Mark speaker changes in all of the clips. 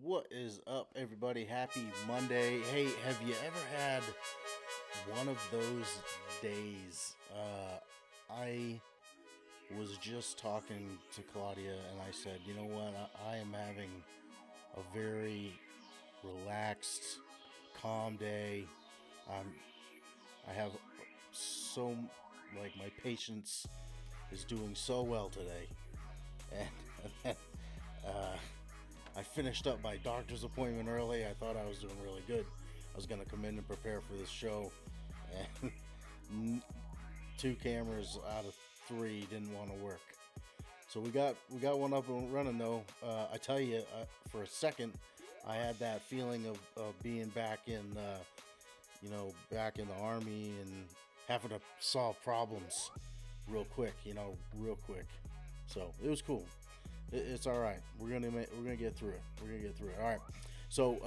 Speaker 1: What is up, everybody? Happy Monday. Hey, have you ever had one of those days? I was just talking to Claudia and I said, you know what? I am having a very relaxed, calm day. I'm, I have so, like, my patience is doing so well today. And uh, I finished up my doctor's appointment early. I thought I was doing really good. I was going to come in and prepare for this show, and two cameras out of three didn't want to work. So we got one up and running though. I tell you, for a second, I had that feeling of being back in, back in the army and having to solve problems real quick. So it was cool. It's all right. We're gonna get through it. We're gonna get through it. All right. So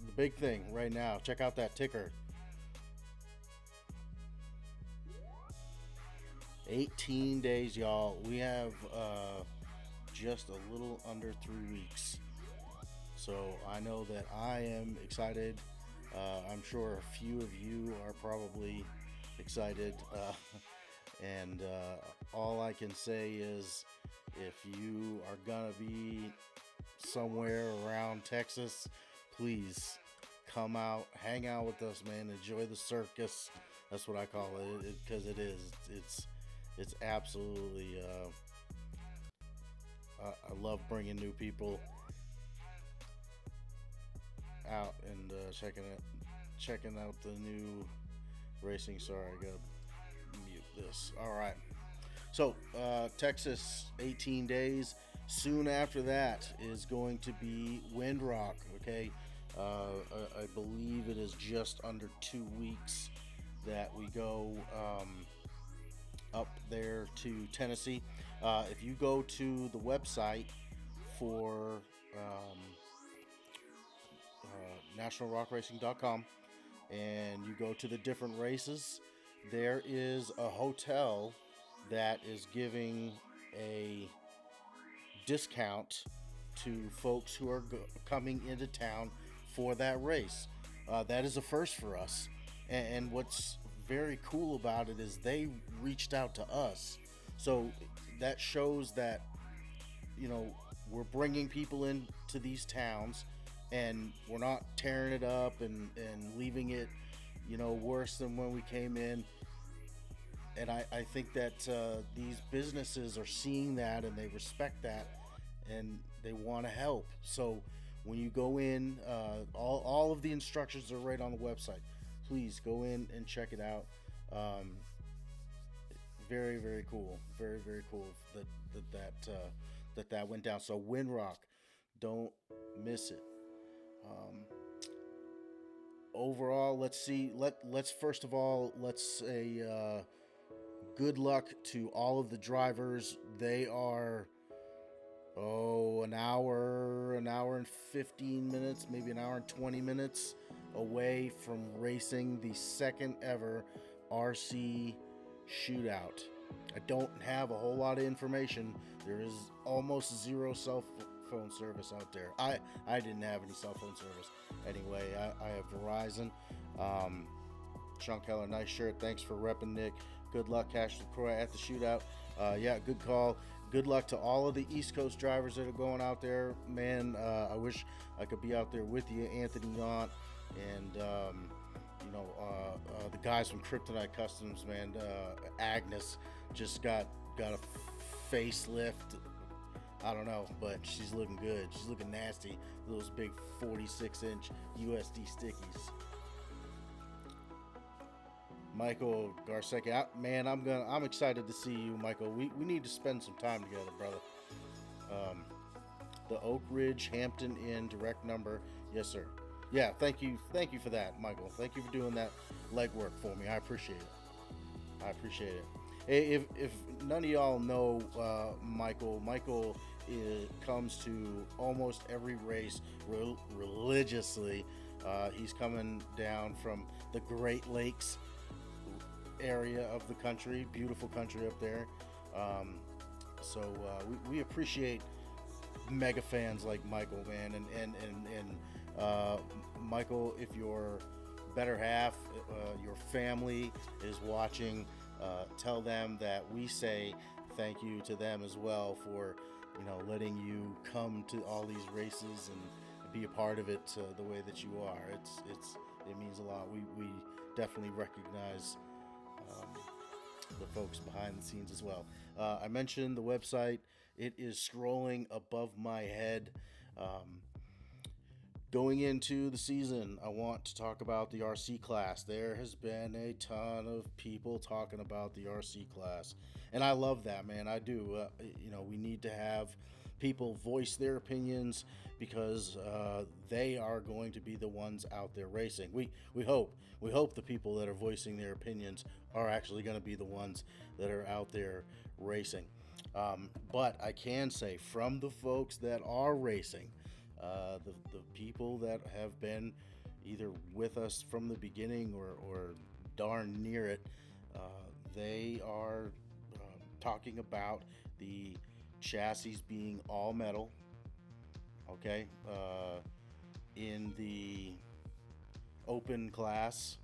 Speaker 1: the big thing right now. Check out that ticker. 18 days, y'all. We have just a little under 3 weeks. So I know that I am excited. I'm sure a few of you are probably excited. And all I can say is if you are going to be somewhere around Texas, please come out, hang out with us, man. Enjoy the circus. That's what I call it, because it is. It's absolutely. I love bringing new people out and checking out the new racing. Sorry, I gotta mute this. All right. So Texas, 18 days. Soon after that is going to be Windrock. Okay, I believe it is just under 2 weeks that we go up there to Tennessee. If you go to the website for nationalrockracing.com and you go to the different races, there is a hotel that is giving a discount to folks who are coming into town for that race. That is a first for us. And what's very cool about it is they reached out to us. So that shows that, you know, we're bringing people into these towns and we're not tearing it up and leaving it, worse than when we came in. And I think that these businesses are seeing that and they respect that and they want to help. So when you go in, all of the instructions are right on the website. Please go in and check it out. Very, very cool. Very, very cool that went down. So Windrock, don't miss it. Overall, let's see. Let's first of all let's say good luck to all of the drivers. They are an hour and 15 minutes, maybe an hour and 20 minutes away from racing the second ever RC Shootout. I don't have a whole lot of information. There is almost zero cell phone service out there. I didn't have any cell phone service. Anyway, I have Verizon. Sean Keller, nice shirt. Thanks for repping, Nick. Good luck, Cash LaCroix, at the Shootout. Yeah, good call. Good luck to all of the East Coast drivers that are going out there. Man, I wish I could be out there with you, Anthony Yaunt, and the guys from Kryptonite Customs. Man, Agnes just got a facelift. I don't know, but she's looking good. She's looking nasty. Those big 46-inch USD stickies. Michael Garsecki, man, I'm excited to see you, Michael. We need to spend some time together, brother. The Oak Ridge Hampton Inn direct number, yes, sir. Yeah, thank you for that, Michael. Thank you for doing that legwork for me. I appreciate it. Hey, if none of y'all know Michael comes to almost every race religiously. He's coming down from the Great Lakes area of the country, beautiful country up there. So we appreciate mega fans like Michael, man, and Michael, if your better half, your family is watching, tell them that we say thank you to them as well for letting you come to all these races and be a part of it the way that you are. It means a lot. We definitely recognize um, the folks behind the scenes as well. I mentioned the website. It is scrolling above my head. Um, Going into the season, I want to talk about the RC class. There has been a ton of people talking about the RC class, and I love that, man. I do. We need to have people voice their opinions because they are going to be the ones out there racing. We hope the people that are voicing their opinions are actually going to be the ones that are out there racing. But I can say from the folks that are racing, the people that have been either with us from the beginning or darn near it, uh, they are talking about the chassis being all metal, okay, in the open class.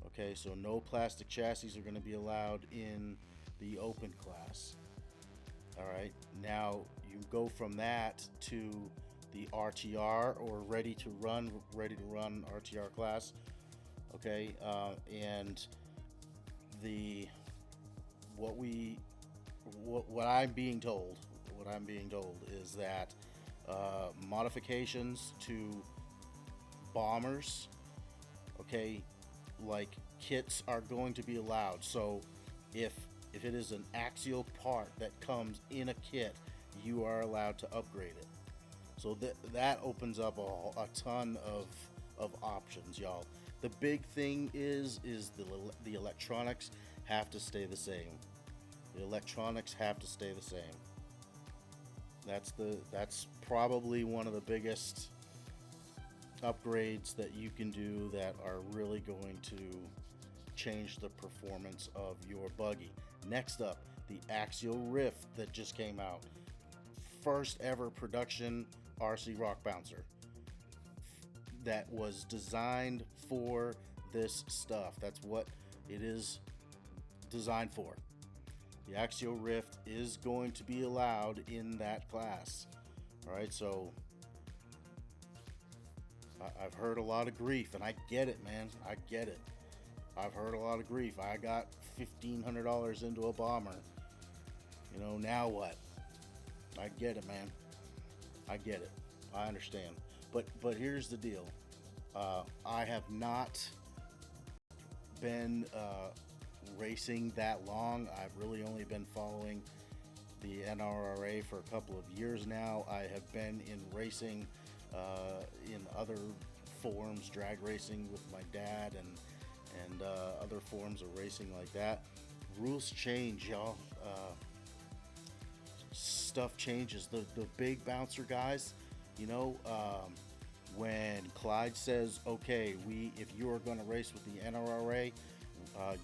Speaker 1: Okay, so no plastic chassis are going to be allowed in the open class. All right, now you go from that to the RTR or ready to run RTR class. Okay, and the what we what I'm being told is that modifications to bombers, okay, like kits are going to be allowed. So if it is an axial part that comes in a kit, you are allowed to upgrade it. So that opens up a ton of options, y'all. The big thing is the electronics have to stay the same. The electronics have to stay the same. That's probably one of the biggest upgrades that you can do that are really going to change the performance of your buggy. Next up, the axial rift that just came out. First ever production RC rock bouncer that was designed for this stuff. That's what it is designed for. The axial rift is going to be allowed in that class. All right, so I've heard a lot of grief, and I get it, man. I get it. I've heard a lot of grief. I got $1,500 into a bomber. Now what? I get it, man. I get it. I understand. But here's the deal. I have not been racing that long. I've really only been following the NRRA for a couple of years now. I have been in racing in other forms, drag racing with my dad and other forms of racing like that. Rules change, y'all. Stuff changes. The big bouncer guys, when Clyde says, okay, if you are going to race with the NRRA,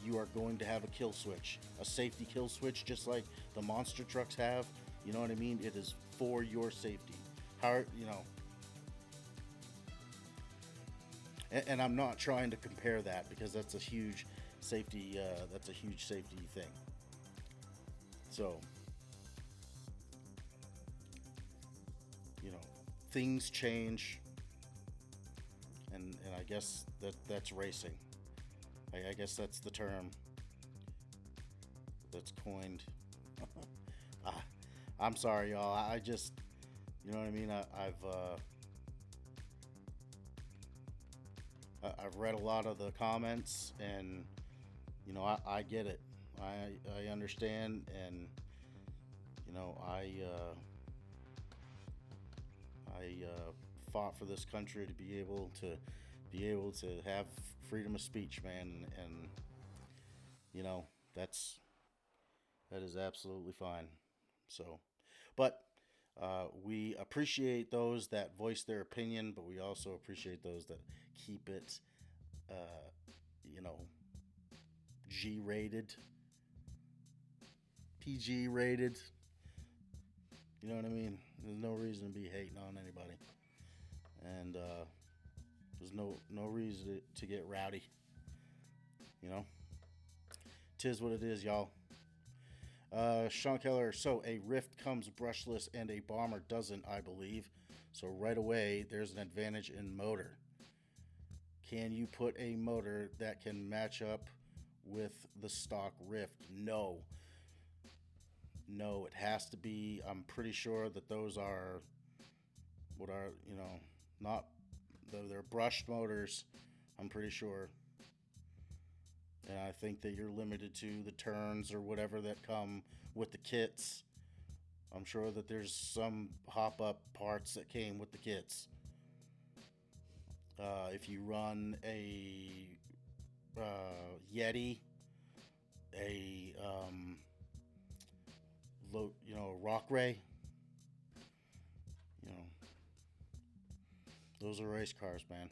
Speaker 1: you are going to have a kill switch, a safety kill switch, just like the monster trucks have. You know what I mean? It is for your safety. And I'm not trying to compare that because that's a huge safety. That's a huge safety thing. So, things change, and I guess that's racing. I guess that's the term that's coined. I'm sorry, y'all. I just, you know what I mean. I've read a lot of the comments, and I get it. I understand, and I fought for this country to be able to have freedom of speech, man, and that is absolutely fine. So, but we appreciate those that voice their opinion, but we also appreciate those that keep it, you know, G rated, PG rated. You know what I mean? There's no reason to be hating on anybody, and there's no reason to get rowdy. You know, tis what it is, y'all. Sean Keller. So a Rift comes brushless and a Bomber doesn't, I believe. So right away, there's an advantage in motor. Can you put a motor that can match up with the stock Rift? No. No, it has to be. I'm pretty sure that those are what are, not, they're brushed motors. I'm pretty sure. And I think that you're limited to the turns or whatever that come with the kits. I'm sure that there's some hop-up parts that came with the kits. If you run a Yeti, a Rock Ray, those are race cars, man.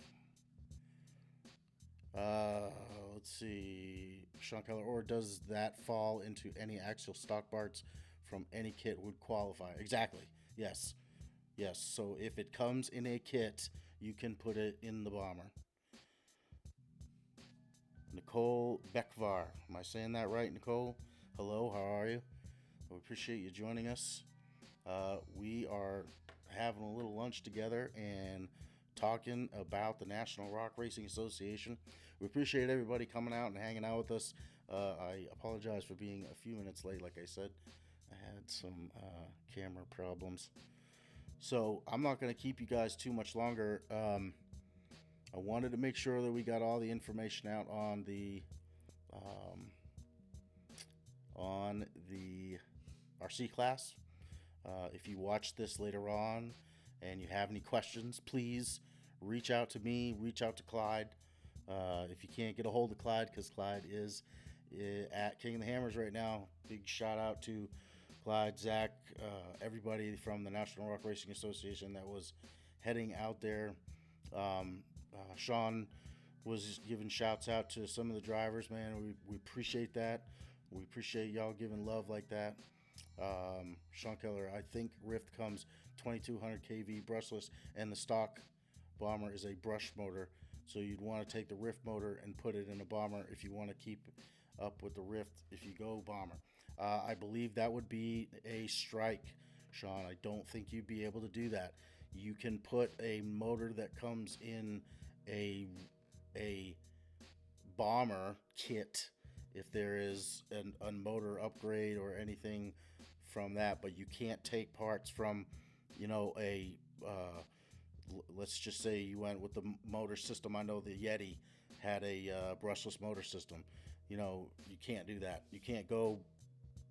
Speaker 1: Let's see. Sean Keller, or does that fall into any axial stock parts from any kit would qualify? Exactly. Yes. Yes. So if it comes in a kit, you can put it in the Bomber. Nicole Bekvar. Am I saying that right, Nicole? Hello, how are you? We appreciate you joining us. We are having a little lunch together and talking about the National Rock Racing Association. We appreciate everybody coming out and hanging out with us. I apologize for being a few minutes late. Like I said, I had some camera problems. So I'm not going to keep you guys too much longer. I wanted to make sure that we got all the information out on the RC class. If you watch this later on and you have any questions, please reach out to me, reach out to Clyde. If you can't get a hold of Clyde, because Clyde is at King of the Hammers right now, big shout out to Clyde, Zach, everybody from the National Rock Racing Association that was heading out there. Sean was giving shouts out to some of the drivers, man. We appreciate that. We appreciate y'all giving love like that. Sean Keller, I think Rift comes 2200 kV brushless, and the stock Bomber is a brush motor. So you'd want to take the Rift motor and put it in a Bomber if you want to keep up with the Rift if you go Bomber. I believe that would be a strike, Sean. I don't think you'd be able to do that. You can put a motor that comes in a Bomber kit if there is a motor upgrade or anything from that, but you can't take parts from, let's just say you went with the motor system. I know the Yeti had a brushless motor system. You can't do that. You can't go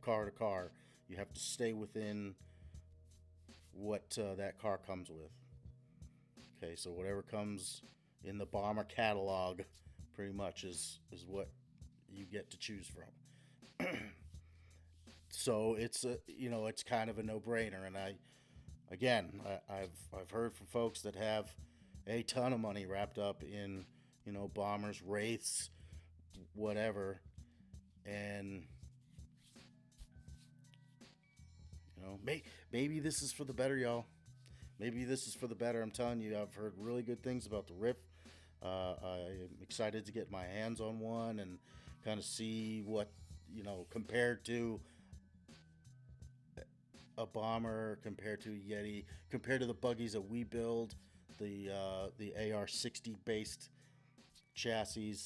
Speaker 1: car to car. You have to stay within what that car comes with. Okay, so whatever comes in the Bomber catalog pretty much is what you get to choose from. So it's it's kind of a no-brainer, and I've heard from folks that have a ton of money wrapped up in Bombers, Wraiths, whatever, and maybe this is for the better, y'all. Maybe this is for the better. I'm telling you, I've heard really good things about the Rift. I'm excited to get my hands on one and kind of see what, compared to a Bomber, compared to Yeti, compared to the buggies that we build, the AR-60 based chassis.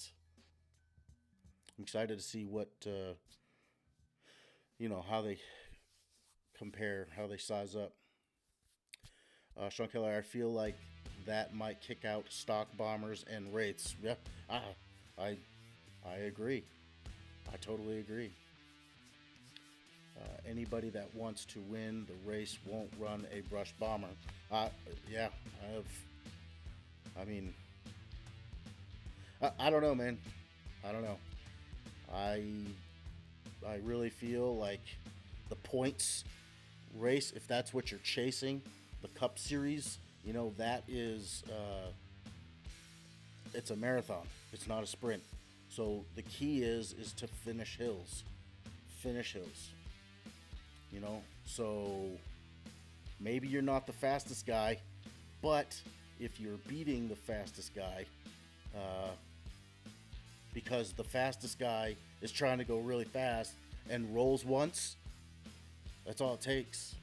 Speaker 1: I'm excited to see what, how they compare, how they size up. Sean Keller, I feel like that might kick out stock Bombers and Wraiths. Yep, I agree. I totally agree. Anybody that wants to win the race won't run a brush Bomber. Yeah, I don't know, man. I don't know. I really feel like the points race, if that's what you're chasing, the Cup Series, that is, it's a marathon. It's not a sprint. So the key is to finish hills. So Maybe you're not the fastest guy, but if you're beating the fastest guy, uh, because the fastest guy is trying to go really fast and rolls once, that's all it takes.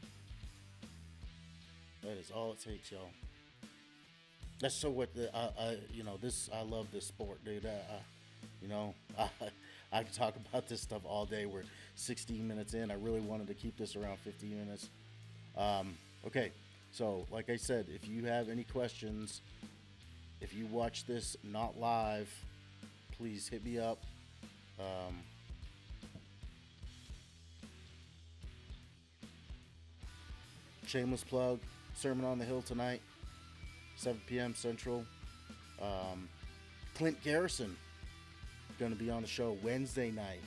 Speaker 1: That is all it takes, y'all. That's so what the this I love this sport, dude. You know, I could talk about this stuff all day. We're 16 minutes in. I really wanted to keep this around 15 minutes. Okay, so like I said, if you have any questions, if you watch this not live, please hit me up. Shameless plug, Sermon on the Hill tonight, 7 p.m. Central. Clint Garrison going to be on the show Wednesday night.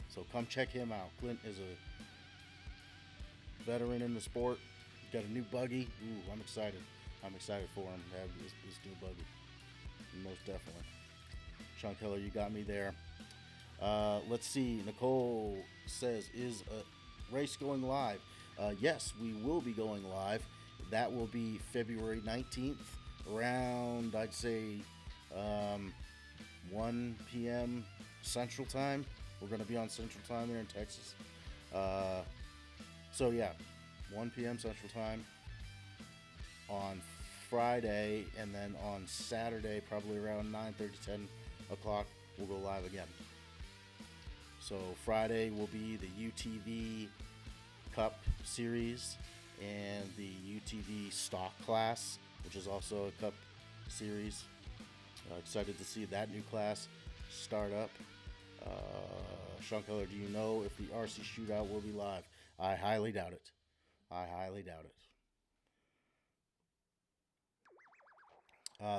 Speaker 1: So come check him out. Clint is a veteran in the sport. Got a new buggy. Ooh, I'm excited. I'm excited for him to have this new buggy. Most definitely. Sean Keller, you got me there. Let's see. Nicole says, is a race going live? Yes, we will be going live. That will be February 19th, around, I'd say, 1 p.m. Central Time. We're going to be on Central Time here in Texas. So, yeah, 1 p.m. Central Time on Friday, and then on Saturday, probably around 9:30, 10 o'clock, we'll go live again. So Friday will be the UTV Cup Series and the UTV Stock Class, which is also a Cup Series. Excited to see that new class start up. Sean Keller, do you know if the RC Shootout will be live? I highly doubt it.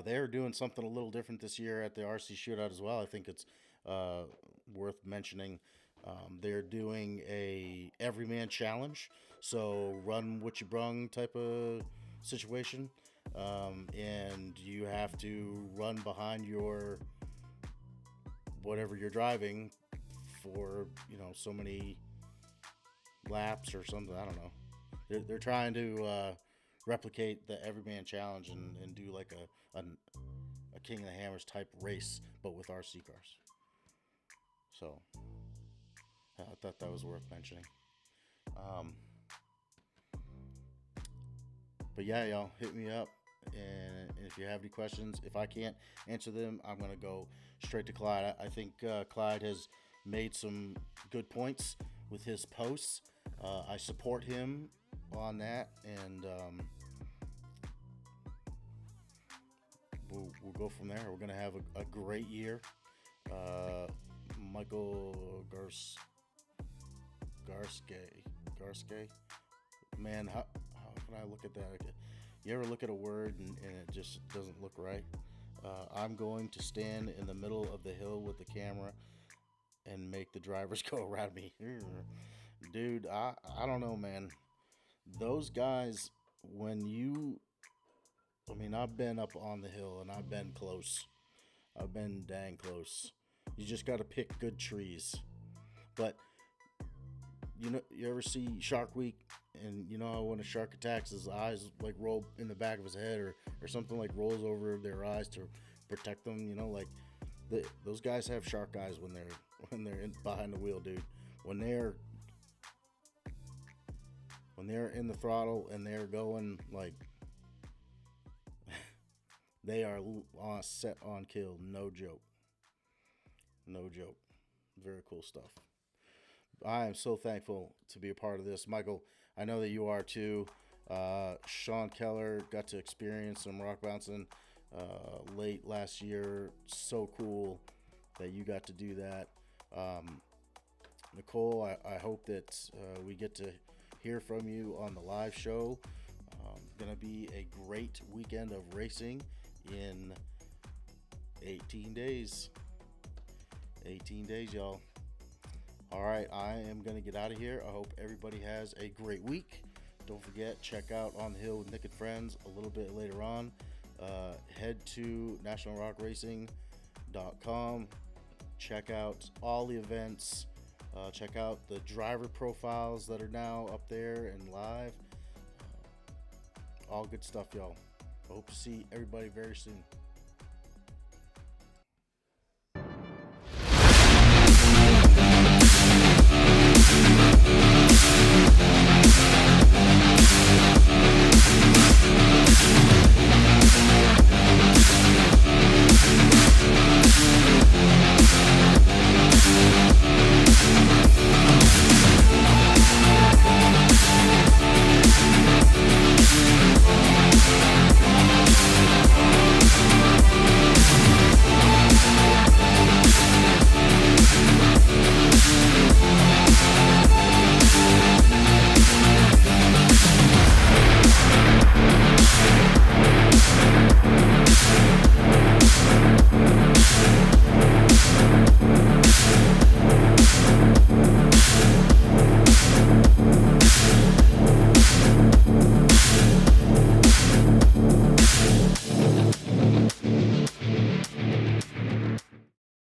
Speaker 1: They're doing something a little different this year at the RC Shootout as well. I think it's worth mentioning. They're doing a everyman challenge, so run what you brung type of situation, and you have to run behind your whatever you're driving for so many laps or something. I don't know. They're trying to replicate the everyman challenge and do like a King of the Hammers type race, but with RC cars. So I thought that was worth mentioning. But yeah, y'all hit me up, and if you have any questions, if I can't answer them, I'm gonna go straight to Clyde. I think Clyde has made some good points with his posts. I support him on that, and we'll go from there. We're gonna have a great year. Michael Garske. Man, how can I look at that? You ever look at a word and it just doesn't look right? I'm going to stand in the middle of the hill with the camera and make the drivers go around me. Dude, I don't know, man. Those guys, I've been up on the hill and I've been close. I've been dang close. You just got to pick good trees. But you ever see Shark Week, and how when a shark attacks, his eyes like roll in the back of his head, or something like rolls over their eyes to protect them. Those guys have shark eyes when they're behind the wheel, dude. When they're in the throttle and they're going like they are set on kill. No joke. Very cool stuff. I am so thankful to be a part of this. Michael, I know that you are too. Sean Keller got to experience some rock bouncing late last year. So cool that you got to do that. Nicole, I hope that we get to hear from you on the live show. Going to be a great weekend of racing in 18 days. 18 days, y'all. All right, I am going to get out of here. I hope everybody has a great week. Don't forget, check out On the Hill with Nick and Friends a little bit later on. Head to nationalrockracing.com. Check out all the events. Check out the driver profiles that are now up there and live. All good stuff, y'all. I hope to see everybody very soon.